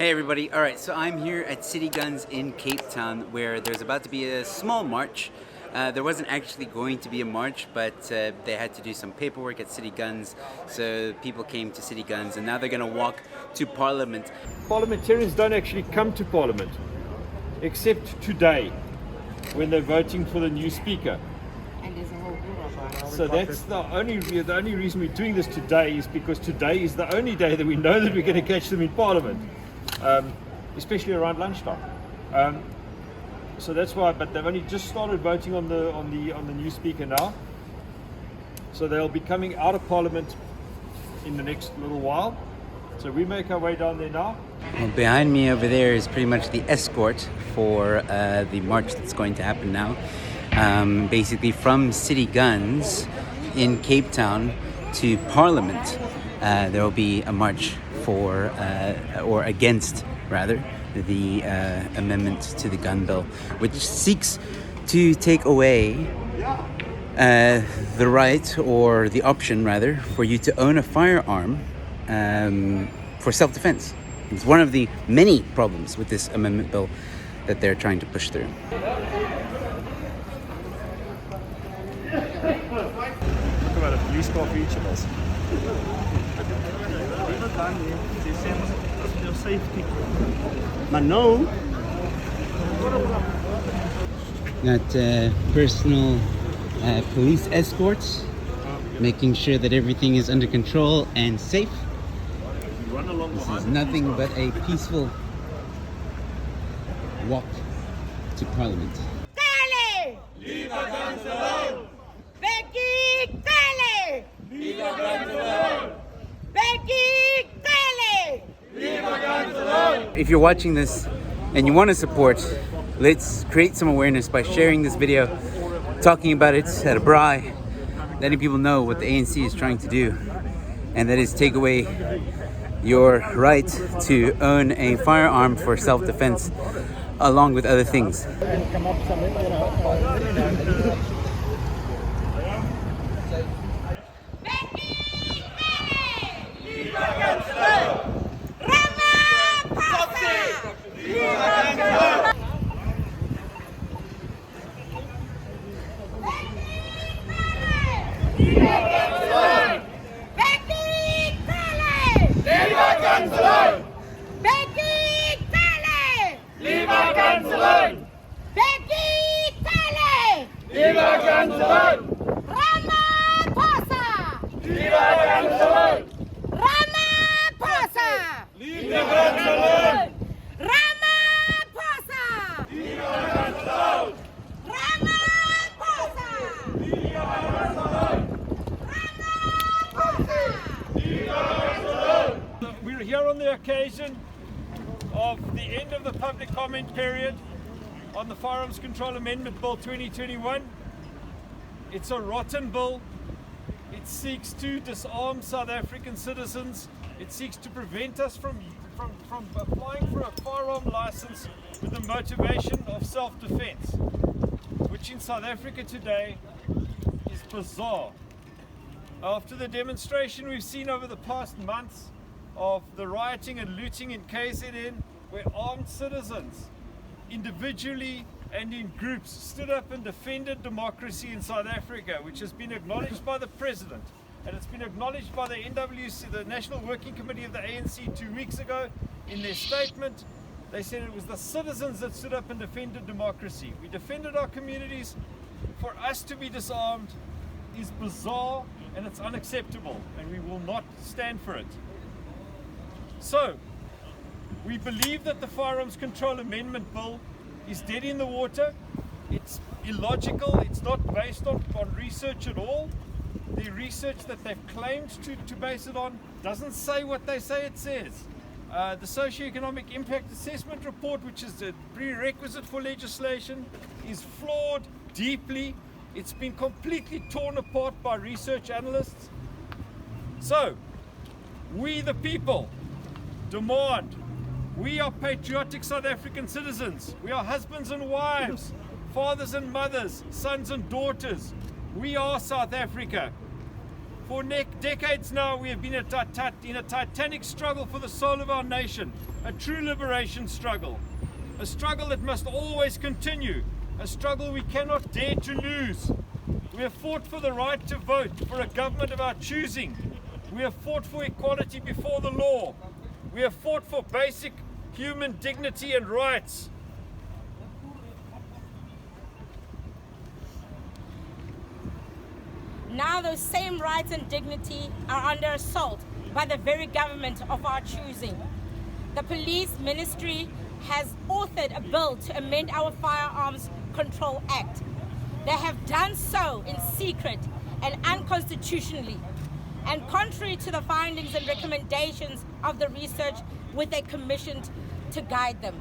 Hey everybody, alright, so I'm here at City Guns in Cape Town where there's about to be a small march. There wasn't actually going to be a march, but they had to do some paperwork at City Guns, so people came to City Guns and now they're going to walk to Parliament. Parliamentarians don't actually come to Parliament, except today, when they're voting for the new speaker. So that's the only reason we're doing this today is because today is the only day that we know that we're going to catch them in Parliament, especially around lunchtime. So that's why. But they've only just started voting on the new speaker now. So they'll be coming out of Parliament in the next little while. So we make our way down there now. Well, behind me over there is pretty much the escort for the march that's going to happen now. Basically from City Guns in Cape Town to Parliament, there will be a march for, or against rather, the amendment to the gun bill, which seeks to take away the right, or the option rather, for you to own a firearm for self-defense. It's one of the many problems with this amendment bill that they're trying to push through. Talk about a police car for each of us. Got personal police escorts, making sure that everything is under control and safe. This is nothing but a peaceful walk to Parliament. Cele! Leave our guns alone! Bheki Cele! Leave our guns alone! Bheki Cele! Leave our guns alone! If you're watching this and you want to support, let's create some awareness by sharing this video, talking about it at a braai, letting people know what the ANC is trying to do, and that is take away your right to own a firearm for self-defense, along with other things. We're here on the occasion of the end of the public comment period on the Firearms Control Amendment Bill 2021. It's a rotten bill. It seeks to disarm South African citizens. It seeks to prevent us from applying for a firearm license with the motivation of self-defense, which in South Africa today is bizarre. After the demonstration we've seen over the past months of the rioting and looting in KZN, where armed citizens individually and in groups stood up and defended democracy in South Africa, which has been acknowledged by the President, and it's been acknowledged by the NWC, the National Working Committee of the ANC 2 weeks ago. In their statement, they said it was the citizens that stood up and defended democracy. We defended our communities. For us to be disarmed is bizarre and it's unacceptable, and we will not stand for it. So, we believe that the Firearms Control Amendment Bill is dead in the water. It's illogical. It's not based on research at all. The research that they've claimed to base it on doesn't say what they say it says. The Socioeconomic Impact Assessment Report, which is a prerequisite for legislation, is flawed deeply. It's been completely torn apart by research analysts. So, we the people demand. We are patriotic South African citizens. We are husbands and wives, fathers and mothers, sons and daughters. We are South Africa. For decades now, we have been in a titanic struggle for the soul of our nation, a true liberation struggle, a struggle that must always continue, a struggle we cannot dare to lose. We have fought for the right to vote for a government of our choosing. We have fought for equality before the law. We have fought for basic human dignity and rights. Now those same rights and dignity are under assault by the very government of our choosing. The police ministry has authored a bill to amend our Firearms Control Act. They have done so in secret and unconstitutionally, and contrary to the findings and recommendations of the research which they commissioned to guide them.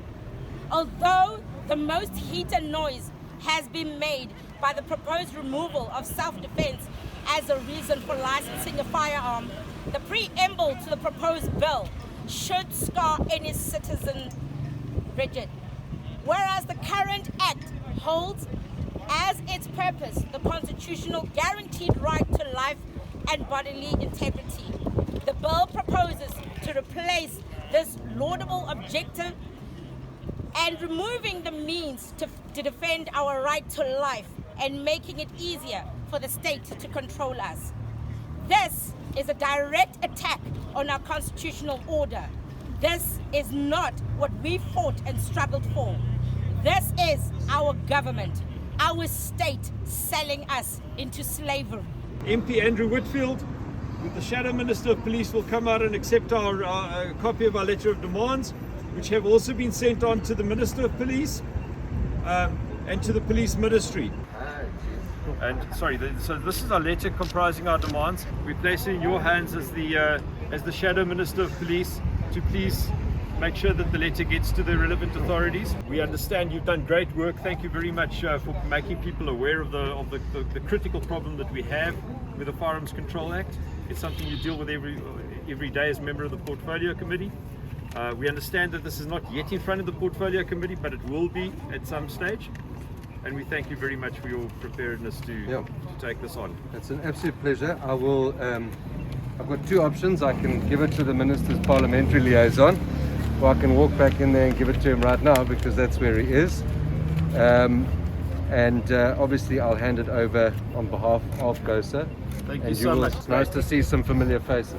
Although the most heat and noise has been made by the proposed removal of self-defense as a reason for licensing a firearm, the preamble to the proposed bill should scar any citizen rigid. Whereas the current act holds as its purpose the constitutional guaranteed right to life and bodily integrity, the bill proposes to replace this laudable objective and removing the means to defend our right to life and making it easier for the state to control us. This is a direct attack on our constitutional order. This is not what we fought and struggled for. This is our government, our state selling us into slavery. MP Andrew Whitfield, with the Shadow Minister of Police, will come out and accept our copy of our letter of demands, which have also been sent on to the Minister of Police and to the Police Ministry. And sorry, so this is our letter comprising our demands. We place it in your hands as the Shadow Minister of Police to please make sure that the letter gets to the relevant authorities. We understand you've done great work. Thank you very much for making people aware of the critical problem that we have with the Firearms Control Act. It's something you deal with every day as a member of the Portfolio Committee. We understand that this is not yet in front of the Portfolio Committee, but it will be at some stage. And we thank you very much for your preparedness to take this on. It's an absolute pleasure. I will. I've got two options. I can give it to the Minister's Parliamentary Liaison, or I can walk back in there and give it to him right now because that's where he is. Obviously I'll hand it over on behalf of GOSA. Thank you so much. It's nice to see some familiar faces.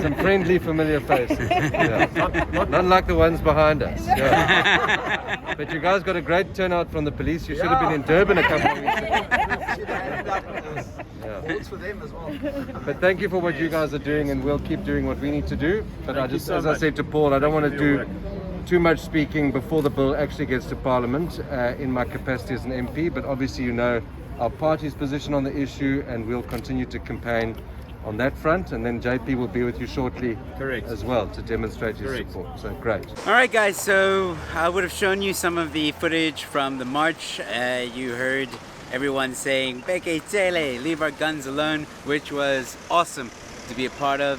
Some friendly familiar faces. Yeah. Not like the ones behind us. Yeah. But you guys got a great turnout from the police. You should have been in Durban a couple of weeks ago. Votes for them as well. But thank you for what you guys are doing, and we'll keep doing what we need to do. But Thank you so as much. I said to Paul, I don't want to Thank you for do your work. too much speaking before the bill actually gets to Parliament in my capacity as an MP. But obviously, you know our party's position on the issue, and we'll continue to campaign on that front. And then JP will be with you shortly as well to demonstrate his support. So great. All right, guys, so I would have shown you some of the footage from the march. You heard everyone saying, Bheki Cele, leave our guns alone, which was awesome to be a part of.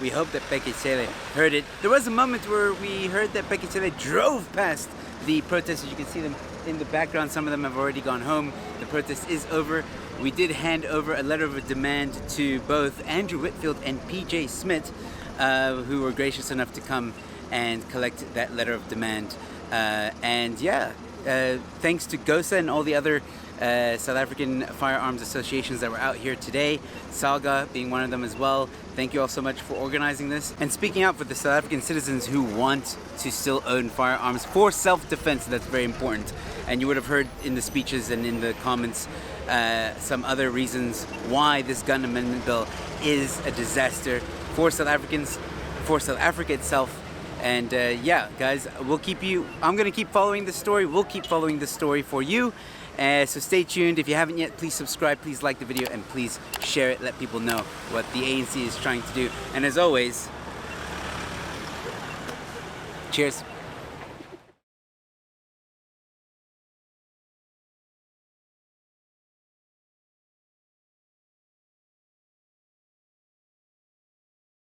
We hope that Bheki Cele heard it. There was a moment where we heard that Bheki Cele drove past the protesters. You can see them in the background. Some of them have already gone home. The protest is over. We did hand over a letter of demand to both Andrew Whitfield and PJ Smith, who were gracious enough to come and collect that letter of demand. Thanks to GOSA and all the other South African firearms associations that were out here today, Salga being one of them as well. Thank you all so much for organizing this and speaking out for the South African citizens who want to still own firearms for self-defense. That's very important. And you would have heard in the speeches and in the comments some other reasons why this gun amendment bill is a disaster for South Africans, for South Africa itself. And guys, I'm going to keep following the story. We'll keep following the story for you. So stay tuned. If you haven't yet, please subscribe, please like the video, and please share it. Let people know what the ANC is trying to do. And as always, cheers.